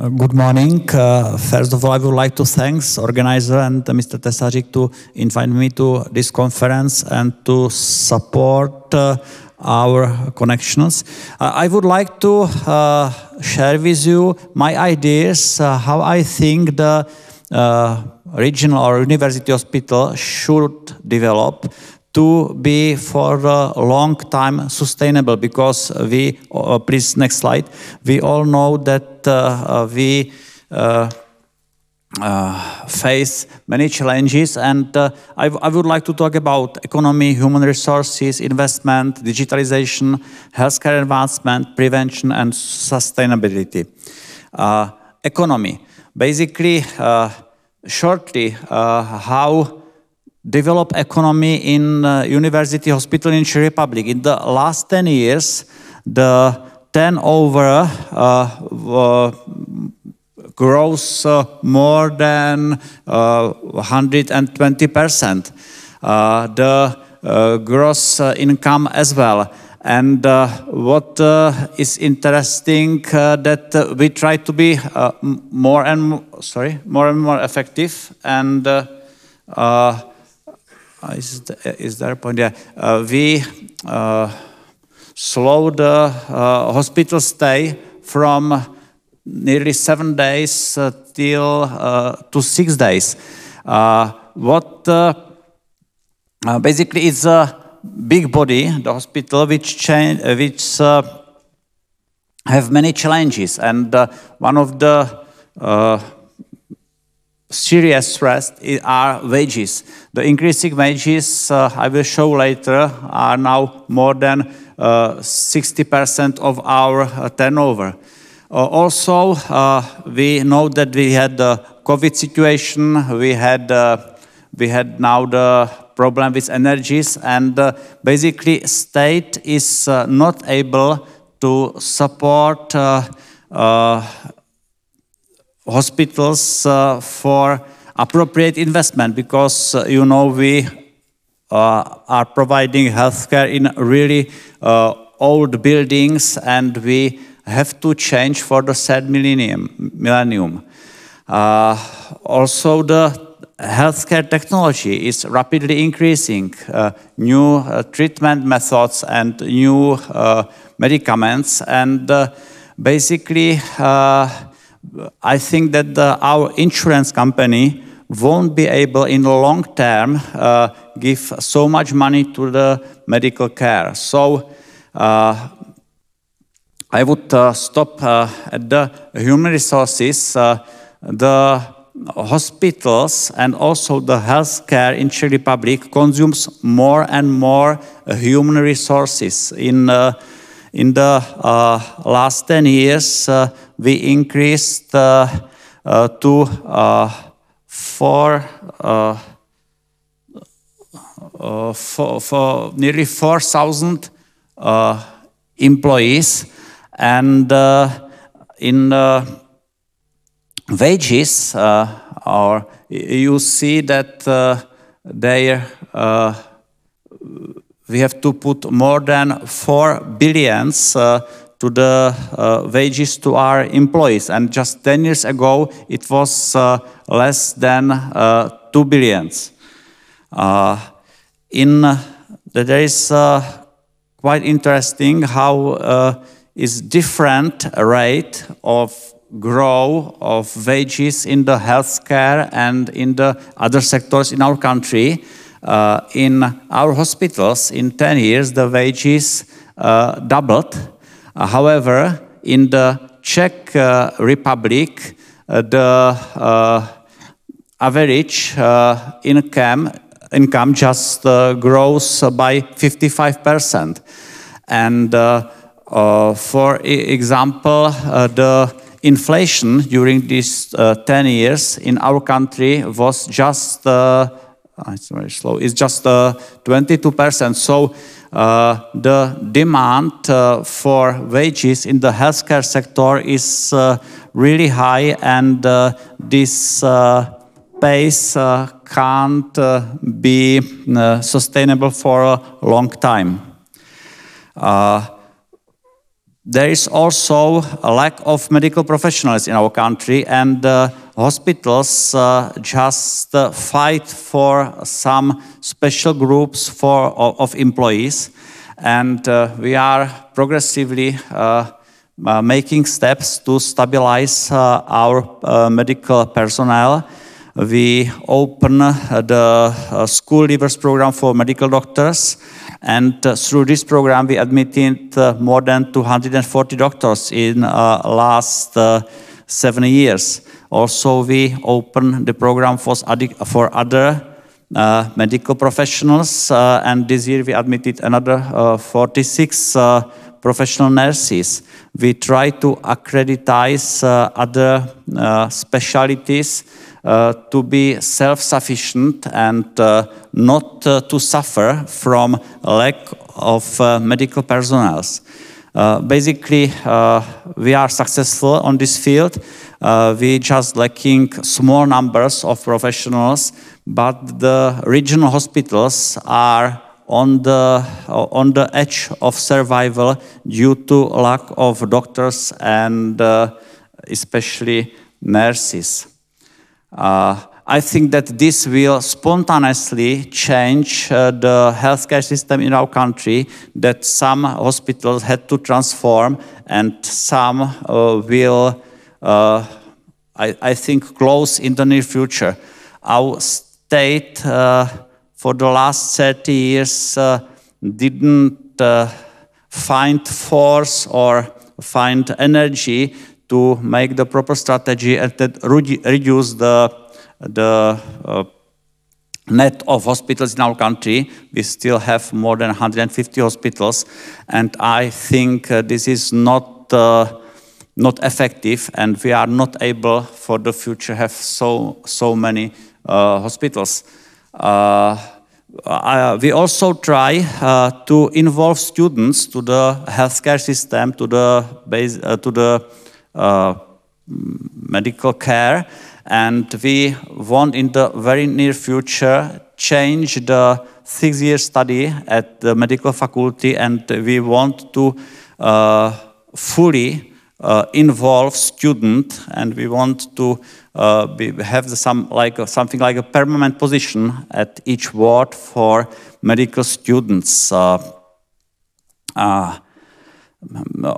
Good morning. First of all, I would like to thank organizer and Mr. Tesařík to invite me to this conference and to support our connections. I would like to share with you my ideas how I think the regional or university hospital should develop to be for a long time sustainable, because we, please next slide, we all know that we face many challenges, and I would like to talk about economy, human resources, investment, digitalization, healthcare advancement, prevention and sustainability. Economy, basically, shortly, how develop economy in university hospital in Czech Republic. In the last 10 years, the turnover grows more than 120%. The gross income as well. And what is interesting that we try to be more and more effective, and is there a point? Yeah, we slow the hospital stay from nearly 7 days till to 6 days. What basically is a big body, the hospital, which have many challenges, and one of the serious threats are wages. The increasing wages, I will show later, are now more than 60% of our turnover. Also, we know that we had the COVID situation, we had now the problem with energies, and basically state is not able to support hospitals for appropriate investment, because you know we are providing healthcare in really old buildings, and we have to change for the third millennium. Also, the healthcare technology is rapidly increasing. New treatment methods and new medicaments, and basically I think that our insurance company won't be able in the long term give so much money to the medical care. So I would stop at the human resources. The hospitals and also the healthcare in Czech Republic consumes more and more human resources. In the last 10 years, we increased to nearly 4,000 employees, and in wages, or you see that we have to put more than 4 billion to the wages to our employees, and just 10 years ago it was less than 2 billion. There is quite interesting how is different rate of growth of wages in the healthcare and in the other sectors in our country. In our hospitals, in 10 years, the wages doubled. However, in the Czech Republic, the average income just grows by 55%. And for example, the inflation during these 10 years in our country was just it's very slow. It's just 22%. So the demand for wages in the healthcare sector is really high, and this pace can't be sustainable for a long time. There is also a lack of medical professionals in our country, and hospitals just fight for some special groups of employees, and we are progressively making steps to stabilize our medical personnel. We open the school leavers program for medical doctors, and through this program we admitted more than 240 doctors in last 7 years. Also, we open the program for other medical professionals, and this year we admitted another 46 professional nurses. We try to accreditize other specialties to be self-sufficient and not to suffer from lack of medical personnel. Basically, we are successful on this field. We just lacking small numbers of professionals, but the regional hospitals are on the edge of survival due to lack of doctors and especially nurses. I think that this will spontaneously change the healthcare system in our country, that some hospitals had to transform and some will, I think, close in the near future. Our state for the last 30 years didn't find force or find energy to make the proper strategy and reduce the net of hospitals in our country. We still have more than 150 hospitals, and I think this is not effective, and we are not able for the future have so many hospitals. We also try to involve students to the healthcare system, to the medical care, and we want in the very near future change the 6-year study at the medical faculty, and we want to fully involve students, and we want to have something like a permanent position at each ward for medical students.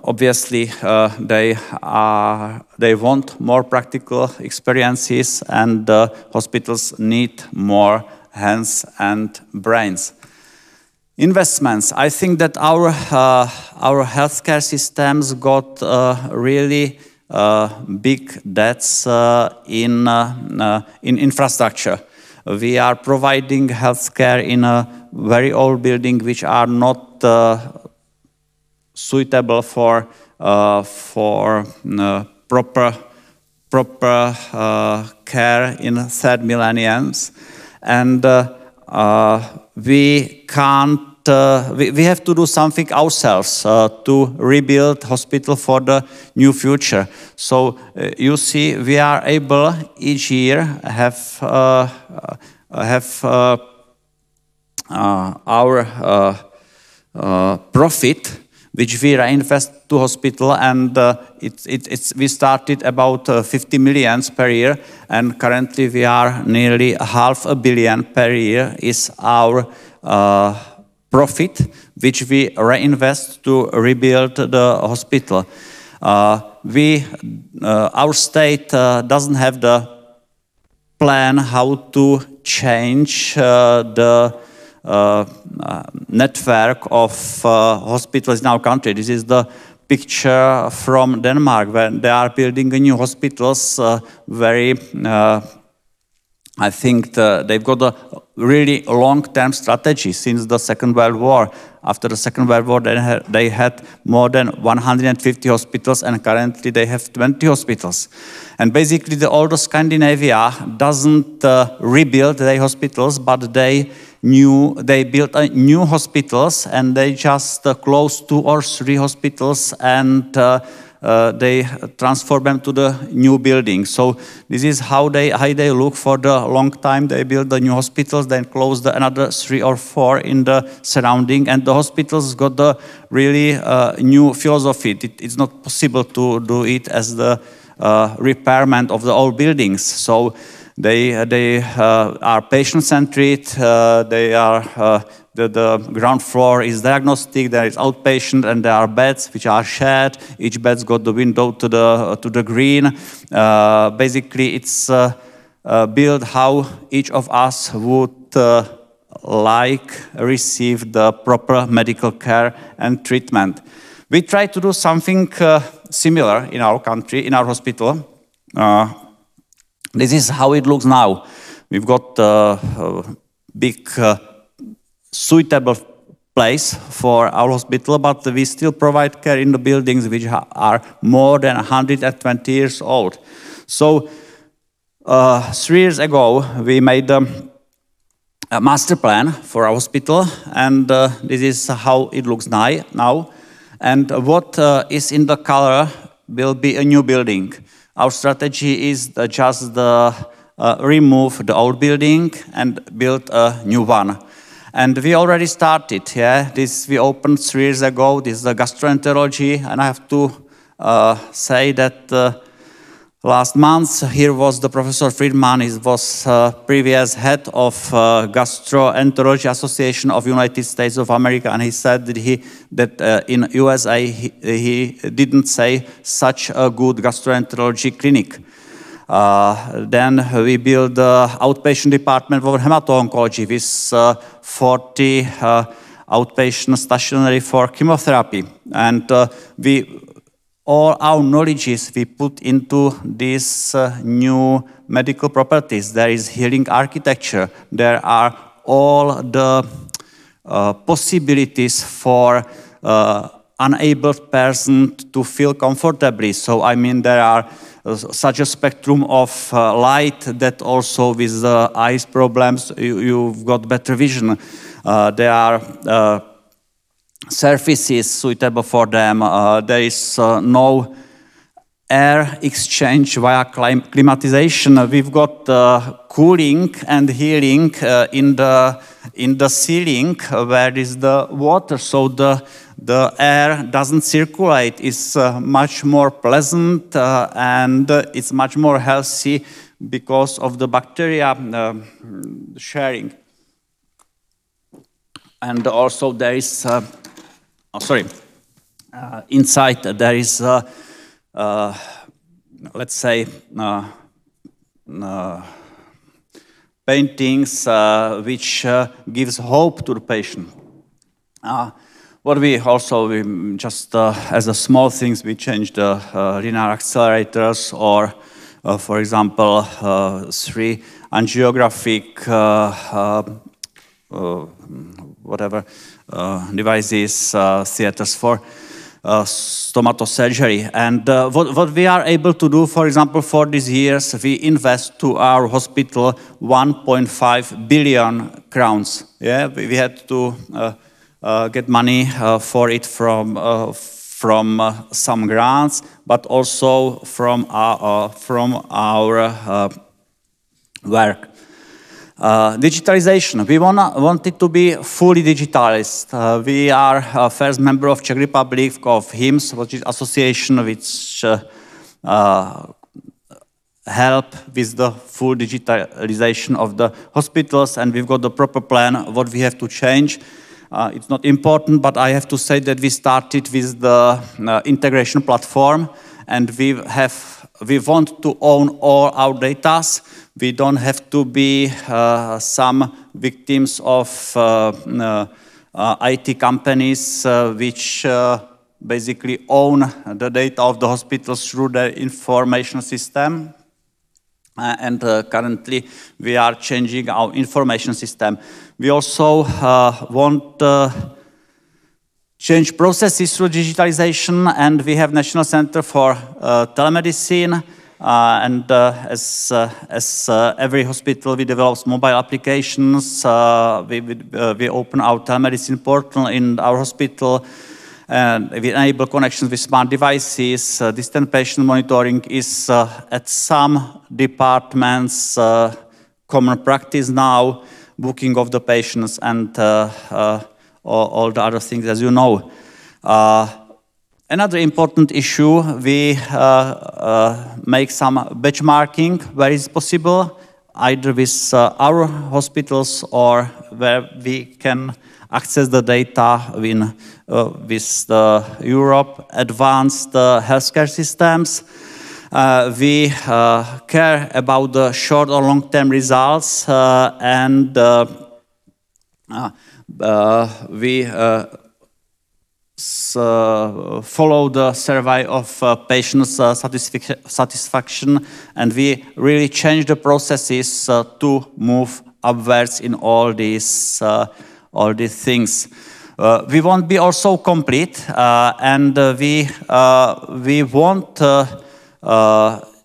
Obviously, they want more practical experiences, and hospitals need more hands and brains. Investments. I think that our healthcare systems got really big debts in infrastructure. We are providing healthcare in a very old building, which are not suitable for proper care in third millenniums, and we can't. We have to do something ourselves to rebuild hospital for the new future. So you see, we are able each year have our profit, which we reinvest to hospital, and we started about 50 million per year, and currently we are nearly $500 million per year is our profit, which we reinvest to rebuild the hospital. Our state doesn't have the plan how to change the network of hospitals in our country. This is the picture from Denmark, where they are building new hospitals. I think they've got a really long-term strategy since the Second World War. After the Second World War, they had more than 150 hospitals, and currently they have 20 hospitals. And basically, the older Scandinavia doesn't rebuild their hospitals, but they built new hospitals, and they just closed 2 or 3 hospitals and they transfer them to the new building. So this is how they look for the long time. They build the new hospitals, then close another 3 or 4 in the surrounding, and the hospitals got the really new philosophy. It's not possible to do it as the repairment of the old buildings. So they are patient-centered. They are the ground floor is diagnostic. There is outpatient, and there are beds which are shared. Each bed's got the window to the green. Basically, it's built how each of us would receive the proper medical care and treatment. We try to do something similar in our country, in our hospital. This is how it looks now. We've got a big, suitable place for our hospital, but we still provide care in the buildings which are more than 120 years old. So 3 years ago, we made a master plan for our hospital, and this is how it looks now. And what is in the color will be a new building. Our strategy is just remove the old building and build a new one. And we already started, yeah. This we opened 3 years ago. This is the gastroenterology, and I have to say that last month here was the Professor Friedman. He was previous head of Gastroenterology Association of United States of America, and he said that in USA he didn't say such a good gastroenterology clinic. Then we built the outpatient department for hemato-oncology with 40 outpatient stationary for chemotherapy. And all our knowledges we put into these new medical properties. There is healing architecture. There are all the possibilities for unable person to feel comfortably. So I mean there are such a spectrum of light that also with the eyes problems you've got better vision. There are surfaces suitable for them. There is no air exchange via climatization. We've got cooling and healing in the ceiling where is the water, so the air doesn't circulate. It's much more pleasant and it's much more healthy because of the bacteria sharing. And also there is, inside there is, let's say, paintings which gives hope to the patient. What we just as a small things, we changed the linear accelerators, or for example 3 angiographic devices, theaters for stomatosurgery. And what we are able to do, for example, for these years, we invest to our hospital 1.5 billion crowns. Yeah, we had to get money for it from some grants, but also from our work. Digitalization. We want it to be fully digitalized. We are first member of Czech Republic of HIMSS, which is association which help with the full digitalization of the hospitals, and we've got the proper plan what we have to change. It's not important, but I have to say that we started with the integration platform, and we want to own all our data. We don't have to be some victims of IT companies which basically own the data of the hospitals through the information system. And currently we are changing our information system. We also want to change processes through digitalization, and we have National Center for Telemedicine. And as every hospital, we develop mobile applications. We open our telemedicine portal in our hospital, And we enable connections with smart devices. Distant patient monitoring is at some departments common practice now, booking of the patients and all the other things, as you know. Another important issue, we make some benchmarking where is possible, either with our hospitals or where we can access the data with Europe advanced healthcare systems. We care about the short or long-term results and we follow the survey of patients' satisfaction, and we really change the processes to move upwards in all these things. We won't be also complete, and we won't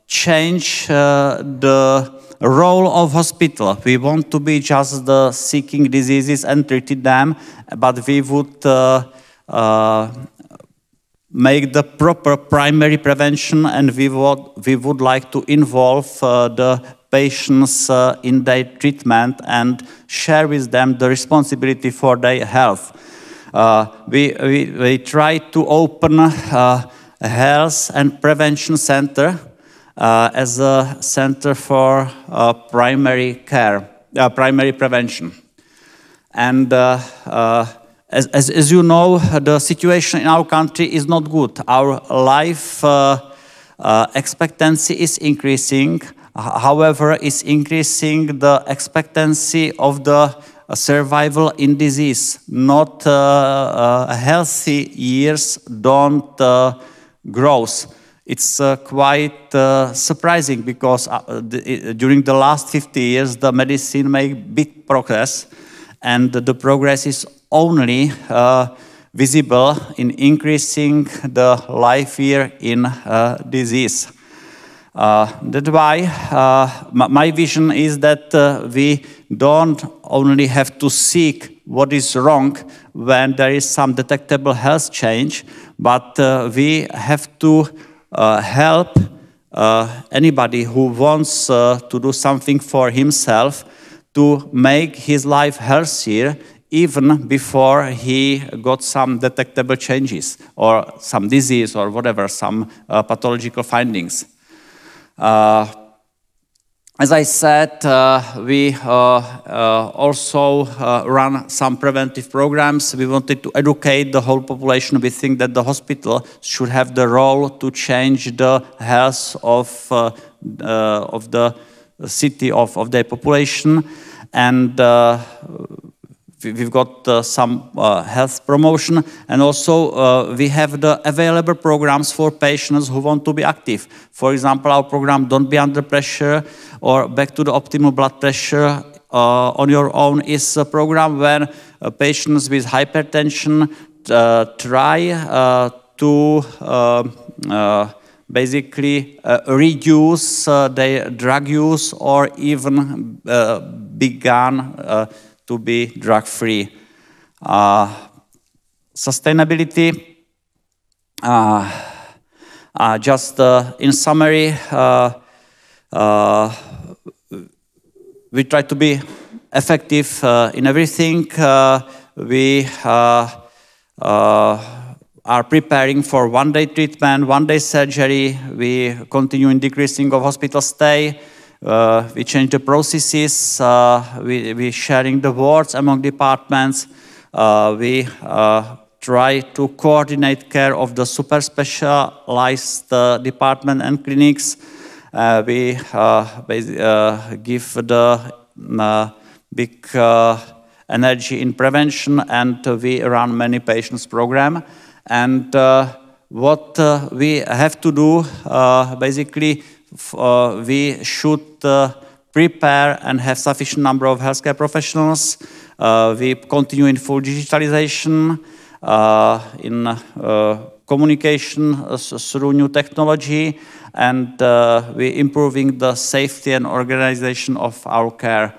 change the role of hospital. We want to be just the seeking diseases and treating them, but we would make the proper primary prevention, and we would like to involve the patients in their treatment and share with them the responsibility for their health. We try to open a health and prevention center as a center for primary care, primary prevention. And as you know, the situation in our country is not good. Our life expectancy is increasing. However, it's increasing the expectancy of the survival in disease. Not healthy years don't grow. It's quite surprising because during the last 50 years, the medicine made big progress, and the progress is only visible in increasing the life year in disease. That's why my vision is that we don't only have to seek what is wrong when there is some detectable health change, but we have to help anybody who wants to do something for himself to make his life healthier even before he got some detectable changes or some disease or whatever, some pathological findings. As I said, we also run some preventive programs. We wanted to educate the whole population. We think that the hospital should have the role to change the health of the city, of their population. And we've got some health promotion, and also we have the available programs for patients who want to be active. For example, our program Don't Be Under Pressure or Back to the Optimal Blood Pressure on Your Own is a program where patients with hypertension try to basically reduce their drug use or even began to be drug-free. Sustainability, just in summary, we try to be effective in everything. We are preparing for one-day treatment, one-day surgery. We continue in decreasing of hospital stay. We change the processes. We sharing the wards among departments. We try to coordinate care of the super specialized department and clinics. We give the big energy in prevention, and we run many patients program. And what we have to do, basically, we should prepare and have sufficient number of healthcare professionals. We continue in full digitalization, in communication through new technology, and we improving the safety and organization of our care.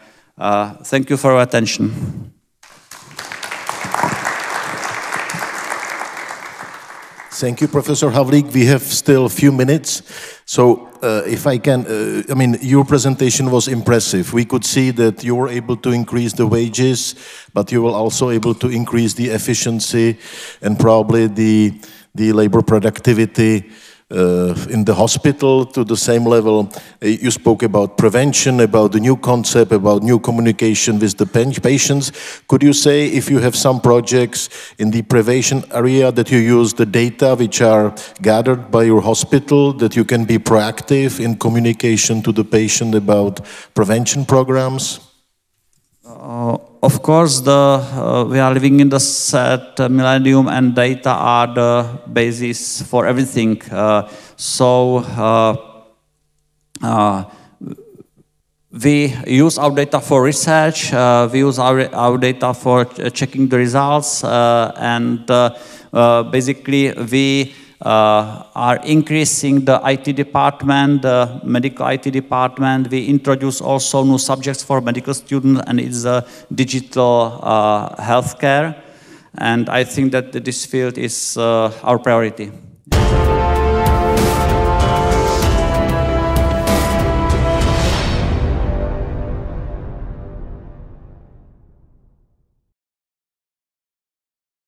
Thank you for your attention. Thank you, Professor Havlík. We have still a few minutes. So if I can, I mean, your presentation was impressive. We could see that you were able to increase the wages, but you were also able to increase the efficiency and probably the labor productivity in the hospital to the same level. You spoke about prevention, about the new concept, about new communication with the patients. Could you say if you have some projects in the prevention area that you use the data which are gathered by your hospital, that you can be proactive in communication to the patient about prevention programs? Of course, we are living in the set millennium, and data are the basis for everything. We use our data for research, we use our data for checking the results, and basically we are increasing the IT department, the medical IT department. We introduce also new subjects for medical students, and it's digital healthcare. And I think that this field is our priority.